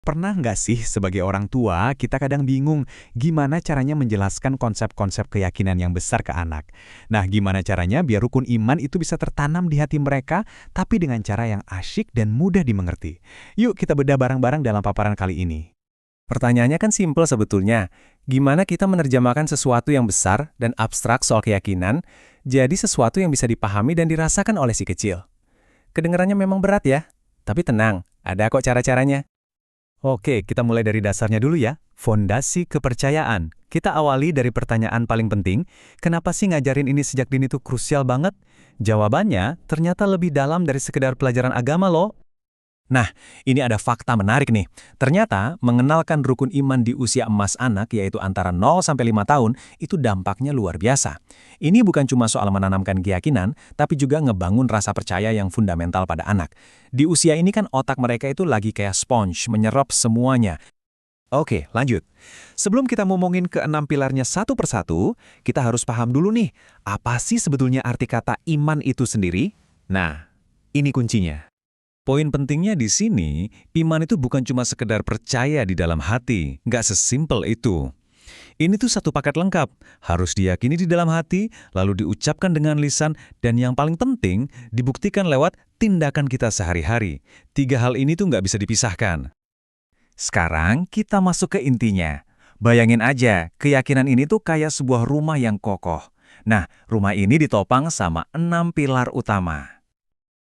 Pernah nggak sih sebagai orang tua, kita kadang bingung gimana caranya menjelaskan konsep-konsep keyakinan yang besar ke anak. Nah, gimana caranya biar rukun iman itu bisa tertanam di hati mereka, tapi dengan cara yang asyik dan mudah dimengerti. Yuk kita bedah bareng-bareng dalam paparan kali ini. Pertanyaannya kan simpel sebetulnya. Gimana kita menerjemahkan sesuatu yang besar dan abstrak soal keyakinan jadi sesuatu yang bisa dipahami dan dirasakan oleh si kecil? Kedengarannya memang berat ya, tapi tenang, ada kok cara-caranya. Oke, kita mulai dari dasarnya dulu ya. Fondasi kepercayaan. Kita awali dari pertanyaan paling penting, kenapa sih ngajarin ini sejak dini itu krusial banget? Jawabannya ternyata lebih dalam dari sekedar pelajaran agama loh. Nah, ini ada fakta menarik nih. Ternyata, mengenalkan rukun iman di usia emas anak, yaitu antara 0 sampai 5 tahun, itu dampaknya luar biasa. Ini bukan cuma soal menanamkan keyakinan, tapi juga ngebangun rasa percaya yang fundamental pada anak. Di usia ini kan otak mereka itu lagi kayak sponge, menyerap semuanya. Oke, lanjut. Sebelum kita ngomongin keenam pilarnya satu persatu, kita harus paham dulu nih, apa sih sebetulnya arti kata iman itu sendiri? Nah, ini kuncinya. Poin pentingnya di sini, iman itu bukan cuma sekedar percaya di dalam hati, nggak sesimpel itu. Ini tuh satu paket lengkap, harus diyakini di dalam hati, lalu diucapkan dengan lisan, dan yang paling penting, dibuktikan lewat tindakan kita sehari-hari. Tiga hal ini tuh nggak bisa dipisahkan. Sekarang kita masuk ke intinya. Bayangin aja, keyakinan ini tuh kayak sebuah rumah yang kokoh. Nah, rumah ini ditopang sama 6 pilar utama.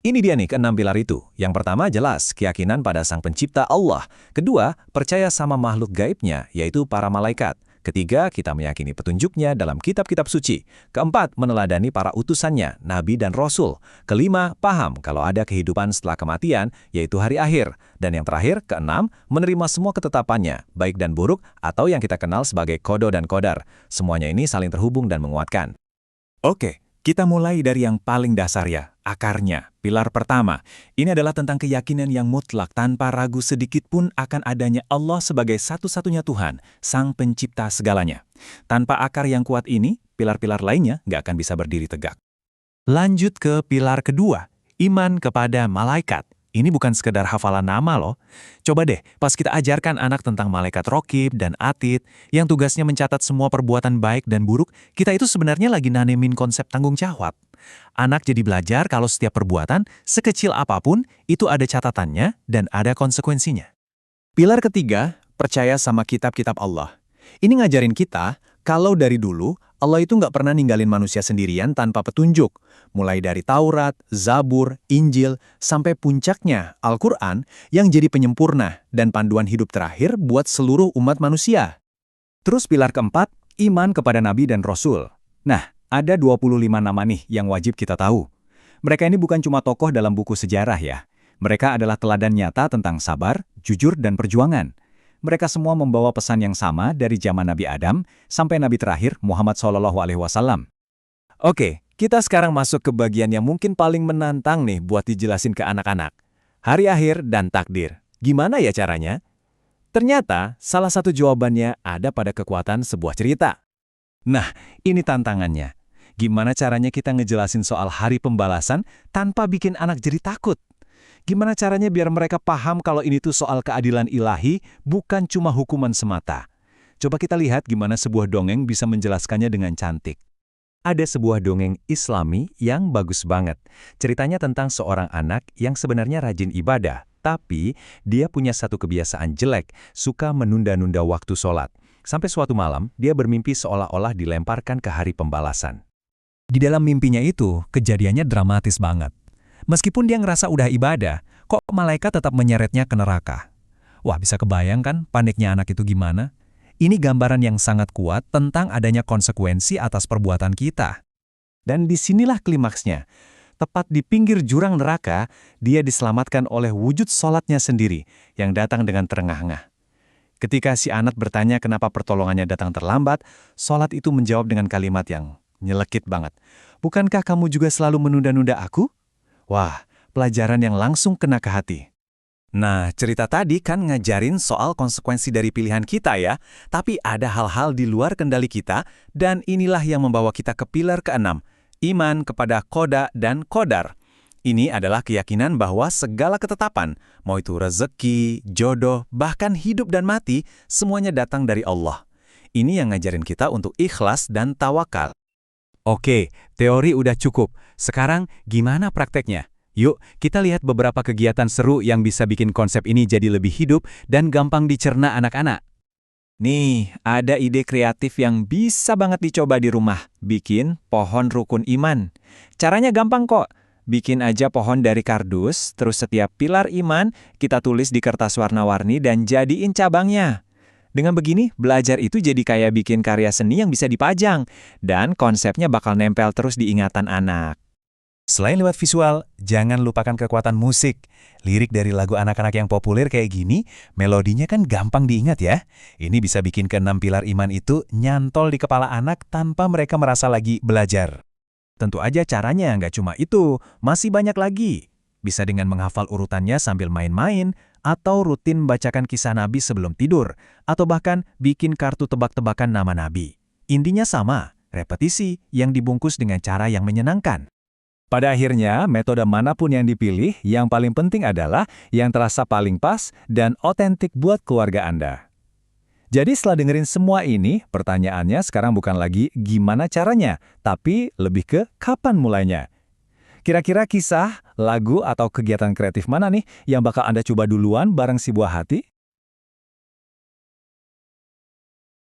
Ini dia nih keenam pilar itu. Yang pertama jelas, keyakinan pada Sang Pencipta Allah. Kedua, percaya sama makhluk gaibnya, yaitu para malaikat. Ketiga, kita meyakini petunjuknya dalam kitab-kitab suci. Keempat, meneladani para utusannya, nabi dan rasul. Kelima, paham kalau ada kehidupan setelah kematian, yaitu hari akhir. Dan yang terakhir, keenam, menerima semua ketetapannya, baik dan buruk, atau yang kita kenal sebagai kodo dan kodar. Semuanya ini saling terhubung dan menguatkan. Oke, kita mulai dari yang paling dasar ya, akarnya. Pilar pertama, ini adalah tentang keyakinan yang mutlak tanpa ragu sedikit pun akan adanya Allah sebagai satu-satunya Tuhan, Sang Pencipta segalanya. Tanpa akar yang kuat ini, pilar-pilar lainnya nggak akan bisa berdiri tegak. Lanjut ke pilar kedua, iman kepada malaikat. Ini bukan sekedar hafalan nama loh. Coba deh, pas kita ajarkan anak tentang malaikat Rokib dan Atid, yang tugasnya mencatat semua perbuatan baik dan buruk, kita itu sebenarnya lagi nanemin konsep tanggung jawab. Anak jadi belajar kalau setiap perbuatan, sekecil apapun, itu ada catatannya dan ada konsekuensinya. Pilar ketiga, percaya sama kitab-kitab Allah. Ini ngajarin kita, kalau dari dulu, Allah itu nggak pernah ninggalin manusia sendirian tanpa petunjuk. Mulai dari Taurat, Zabur, Injil, sampai puncaknya Al-Quran yang jadi penyempurna dan panduan hidup terakhir buat seluruh umat manusia. Terus pilar keempat, iman kepada Nabi dan Rasul. Nah, ada 25 nama nih yang wajib kita tahu. Mereka ini bukan cuma tokoh dalam buku sejarah ya. Mereka adalah teladan nyata tentang sabar, jujur, dan perjuangan. Mereka semua membawa pesan yang sama dari zaman Nabi Adam sampai Nabi terakhir Muhammad SAW. Oke, kita sekarang masuk ke bagian yang mungkin paling menantang nih buat dijelasin ke anak-anak. Hari akhir dan takdir. Gimana ya caranya? Ternyata salah satu jawabannya ada pada kekuatan sebuah cerita. Nah, ini tantangannya. Gimana caranya kita ngejelasin soal hari pembalasan tanpa bikin anak jadi takut? Gimana caranya biar mereka paham kalau ini tuh soal keadilan ilahi, bukan cuma hukuman semata? Coba kita lihat gimana sebuah dongeng bisa menjelaskannya dengan cantik. Ada sebuah dongeng Islami yang bagus banget. Ceritanya tentang seorang anak yang sebenarnya rajin ibadah, tapi dia punya satu kebiasaan jelek, suka menunda-nunda waktu sholat. Sampai suatu malam, dia bermimpi seolah-olah dilemparkan ke hari pembalasan. Di dalam mimpinya itu, kejadiannya dramatis banget. Meskipun dia ngerasa udah ibadah, kok malaikat tetap menyeretnya ke neraka. Wah, bisa kebayang kan paniknya anak itu gimana? Ini gambaran yang sangat kuat tentang adanya konsekuensi atas perbuatan kita. Dan disinilah klimaksnya. Tepat di pinggir jurang neraka, dia diselamatkan oleh wujud sholatnya sendiri yang datang dengan terengah-engah. Ketika si anak bertanya kenapa pertolongannya datang terlambat, sholat itu menjawab dengan kalimat yang nyelekit banget. Bukankah kamu juga selalu menunda-nunda aku? Wah, pelajaran yang langsung kena ke hati. Nah, cerita tadi kan ngajarin soal konsekuensi dari pilihan kita ya, tapi ada hal-hal di luar kendali kita, dan inilah yang membawa kita ke pilar keenam, iman kepada koda dan kodar. Ini adalah keyakinan bahwa segala ketetapan, mau itu rezeki, jodoh, bahkan hidup dan mati, semuanya datang dari Allah. Ini yang ngajarin kita untuk ikhlas dan tawakal. Oke, teori udah cukup. Sekarang gimana prakteknya? Yuk, kita lihat beberapa kegiatan seru yang bisa bikin konsep ini jadi lebih hidup dan gampang dicerna anak-anak. Nih, ada ide kreatif yang bisa banget dicoba di rumah. Bikin pohon rukun iman. Caranya gampang kok. Bikin aja pohon dari kardus, terus setiap pilar iman kita tulis di kertas warna-warni dan jadiin cabangnya. Dengan begini, belajar itu jadi kayak bikin karya seni yang bisa dipajang. Dan konsepnya bakal nempel terus di ingatan anak. Selain lewat visual, jangan lupakan kekuatan musik. Lirik dari lagu anak-anak yang populer kayak gini, melodinya kan gampang diingat ya. Ini bisa bikin keenam pilar iman itu nyantol di kepala anak tanpa mereka merasa lagi belajar. Tentu aja caranya nggak cuma itu, masih banyak lagi. Bisa dengan menghafal urutannya sambil main-main, atau rutin bacakan kisah Nabi sebelum tidur, atau bahkan bikin kartu tebak-tebakan nama Nabi. Intinya sama, repetisi yang dibungkus dengan cara yang menyenangkan. Pada akhirnya, metode manapun yang dipilih, yang paling penting adalah yang terasa paling pas dan otentik buat keluarga Anda. Jadi setelah dengerin semua ini, pertanyaannya sekarang bukan lagi gimana caranya, tapi lebih ke kapan mulainya. Kira-kira kisah, lagu, atau kegiatan kreatif mana nih yang bakal Anda coba duluan bareng si buah hati?